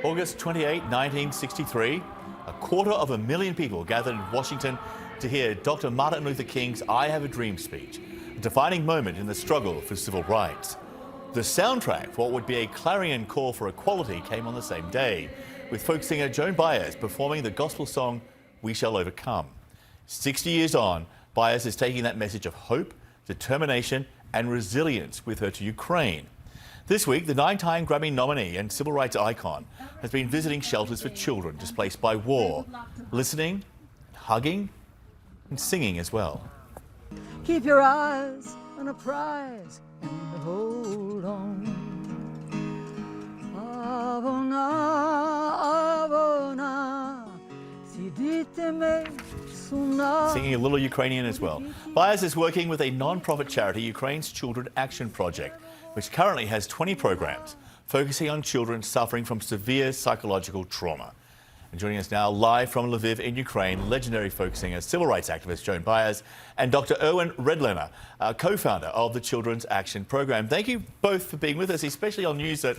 August 28, 1963, 250,000 people gathered in Washington to hear Dr. Martin Luther King's I Have a Dream speech, a defining moment in the struggle for civil rights. The soundtrack for what would be a clarion call for equality came on the same day, with folk singer Joan Baez performing the gospel song We Shall Overcome. 60 years on, Baez is taking that message of hope, determination and resilience with her to Ukraine. This week, the 9-time Grammy nominee and civil rights icon has been visiting shelters for children displaced by war, listening, hugging and singing as well. Keep your eyes on a prize and hold on. Singing a little Ukrainian as well. Baez is working with a non-profit charity, Ukraine's Children Action Project, which currently has 20 programs focusing on children suffering from severe psychological trauma. And joining us now live from Lviv in Ukraine, legendary folk singer, civil rights activist Joan Baez and Dr. Irwin Redlener, co-founder of the Children's Action Program. Thank you both for being with us, especially on news that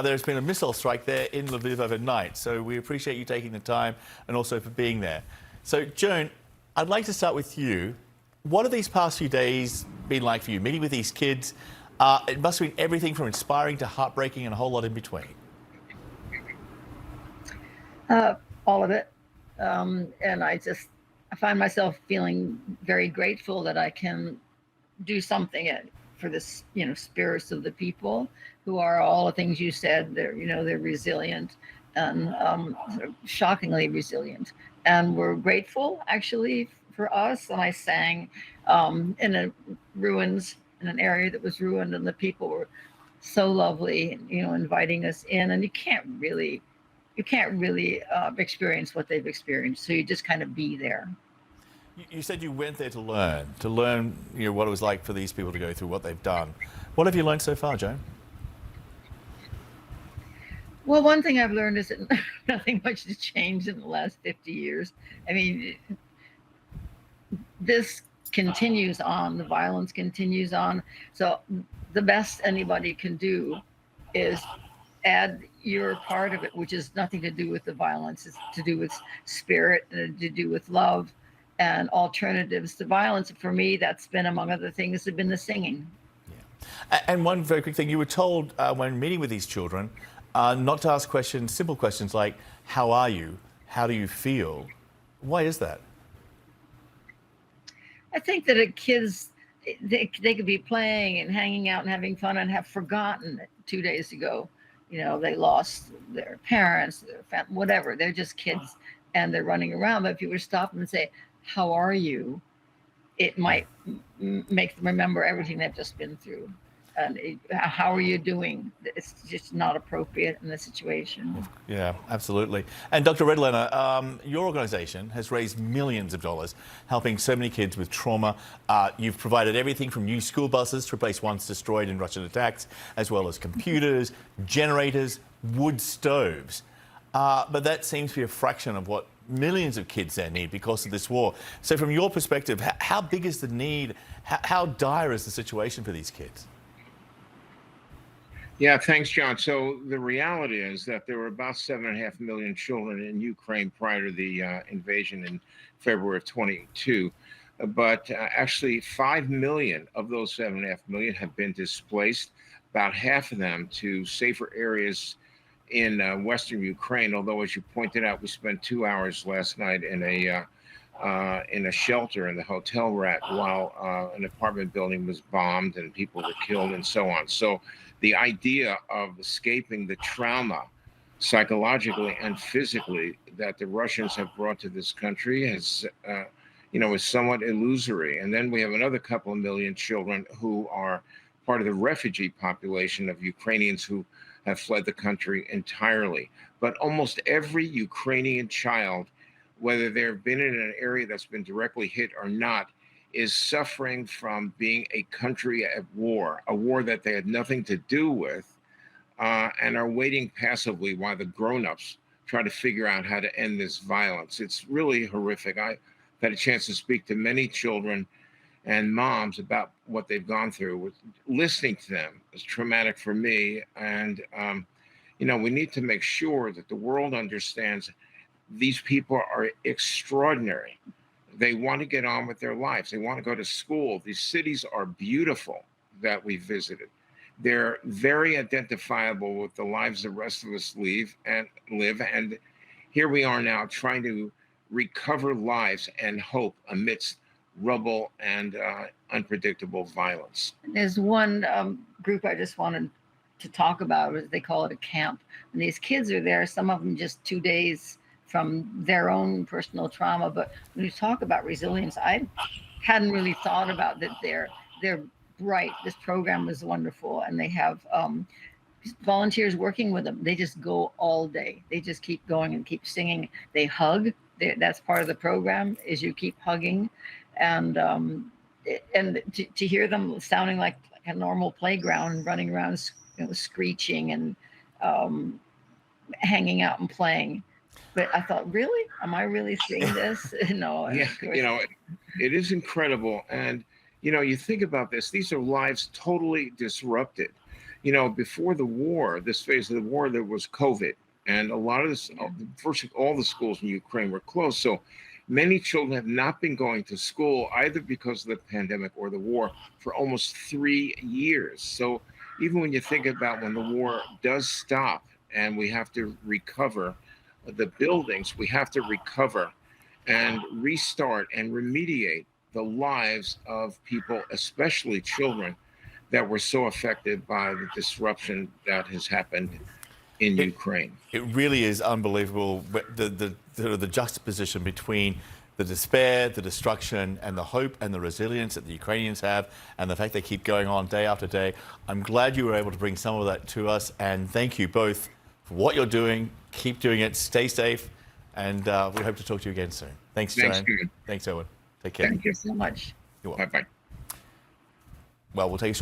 there's been a missile strike there in Lviv overnight. So we appreciate you taking the time and also for being there. So Joan, I'd like to start with you. What have these past few days been like for you, meeting with these kids? It must have been everything from inspiring to heartbreaking and a whole lot in between. All of it. And I find myself feeling very grateful that I can do something for this, spirits of the people who are all the things you said. They're resilient and sort of shockingly resilient. And we're grateful actually for us. And I sang in ruins, in an area that was ruined, and the people were so lovely, inviting us in. And you can't really experience what they've experienced. So you just kind of be there. You said you went there to learn, what it was like for these people to go through what they've done. What have you learned so far, Joan? Well, one thing I've learned is that nothing much has changed in the last 50 years. I mean, this continues on, the violence continues on. So the best anybody can do is add your part of it, which is nothing to do with the violence. It's to do with spirit and to do with love and alternatives to violence. For me, that's been, among other things, have been the singing. Yeah. And one very quick thing, you were told when meeting with these children not to ask questions, simple questions like, how are you? How do you feel? Why is that? I think that kids, they could be playing and hanging out and having fun and have forgotten it 2 days ago. They lost their parents, their family, whatever. They're just kids and they're running around. But if you were to stop them and say, how are you? It might make them remember everything they've just been through. And how are you doing? It's just not appropriate in the situation. Yeah, absolutely. And Dr. Redlener, your organisation has raised millions of dollars helping so many kids with trauma. You've provided everything from new school buses to replace ones destroyed in Russian attacks, as well as computers, generators, wood stoves. But that seems to be a fraction of what millions of kids there need because of this war. So from your perspective, how big is the need? How dire is the situation for these kids? Yeah, thanks, John. So the reality is that there were about 7.5 million children in Ukraine prior to the invasion in February of 22. But actually 5 million of those 7.5 million have been displaced, about half of them to safer areas in Western Ukraine. Although, as you pointed out, we spent 2 hours last night in a shelter in the Hotel Rat while an apartment building was bombed and people were killed and so on. So the idea of escaping the trauma psychologically and physically that the Russians have brought to this country is somewhat illusory. And then we have another couple of million children who are part of the refugee population of Ukrainians who have fled the country entirely. But almost every Ukrainian child, whether they've been in an area that's been directly hit or not, is suffering from being a country at war, a war that they had nothing to do with, and are waiting passively while the grown-ups try to figure out how to end this violence. It's really horrific. I've had a chance to speak to many children and moms about what they've gone through. Listening to them is traumatic for me, and We need to make sure that the world understands these people are extraordinary. They want to get on with their lives. They want to go to school. These cities are beautiful that we visited. They're very identifiable with the lives the rest of us live. And here we are now trying to recover lives and hope amidst rubble and unpredictable violence. There's one group I just wanted to talk about. They call it a camp. And these kids are there, some of them just 2 days from their own personal trauma. But when you talk about resilience, I hadn't really thought about that. They're bright. This program was wonderful. And they have volunteers working with them. They just go all day. They just keep going and keep singing. They hug. That's part of the program, is you keep hugging. And to hear them sounding like a normal playground, running around, screeching and hanging out and playing. But I thought, really? Am I really seeing this? No. Yeah, it is incredible. And, you think about this, these are lives totally disrupted. Before the war, this phase of the war, there was COVID. And a lot of this, virtually all the schools in Ukraine were closed. So many children have not been going to school either because of the pandemic or the war for almost 3 years. So even when you think about when the war does stop and we have to recover the buildings, we have to recover and restart and remediate the lives of people, especially children, that were so affected by the disruption that has happened in Ukraine. It really is unbelievable, the juxtaposition between the despair, the destruction, and the hope and the resilience that the Ukrainians have, and the fact they keep going on day after day. I'm glad you were able to bring some of that to us, and thank you both for what you're doing. Keep doing it. Stay safe, and we hope to talk to you again soon. Thanks, Joan. Thanks, Thanks, Irwin. Take care. Thank you so much. You're welcome. Bye-bye. Well, we'll take a short